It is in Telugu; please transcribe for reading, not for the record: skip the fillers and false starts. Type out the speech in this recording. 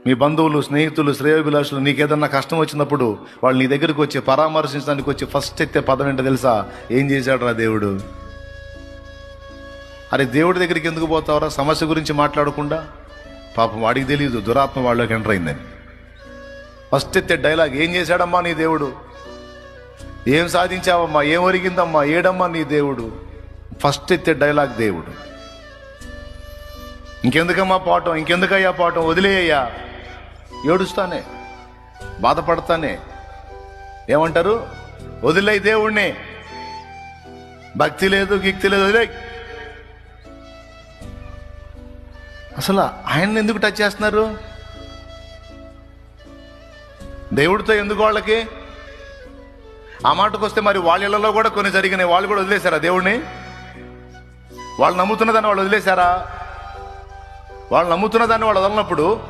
మీ బంధువులు, స్నేహితులు, శ్రేయోభిలాషులు నీకేదన్నా కష్టం వచ్చినప్పుడు వాళ్ళు నీ దగ్గరికి వచ్చి పరామర్శించడానికి వచ్చి ఫస్ట్ ఎత్తే పదం ఏంటో తెలుసా? ఏం చేశాడు రా దేవుడు? అరే దేవుడి దగ్గరికి ఎందుకు పోతావరా సమస్య గురించి మాట్లాడకుండా? పాపం వాడికి తెలియదు దురాత్మ వాళ్ళకి ఎంటర్ అయిందని. ఫస్ట్ ఎత్తే డైలాగ్, ఏం చేశాడమ్మా నీ దేవుడు? ఏం సాధించావమ్మా? ఏం ఒరిగిందమ్మా? ఏడమ్మా నీ దేవుడు? ఫస్ట్ ఎత్తే డైలాగ్ దేవుడు. ఇంకెందుకమ్మా పాఠం, ఇంకెందుకయ్యా పాఠం, వదిలేయ్యా. ఏడుస్తానే, బాధపడతానే. ఏమంటారు? వదిలే దేవుణ్ణి, భక్తి లేదు గిక్తి లేదు, వదిలే. అసలు ఆయన్ని ఎందుకు టచ్ చేస్తున్నారు? దేవుడితో ఎందుకు వాళ్ళకి? ఆ మాటకు వస్తే మరి వాళ్ళ ఇళ్లలో కూడా కొన్ని జరిగినాయి. వాళ్ళు కూడా వదిలేశారా దేవుణ్ణి? వాళ్ళు నమ్ముతున్నదాన్ని వాళ్ళు వదిలేశారా? వాళ్ళు నమ్ముతున్నదాన్ని వాళ్ళు వదలనప్పుడు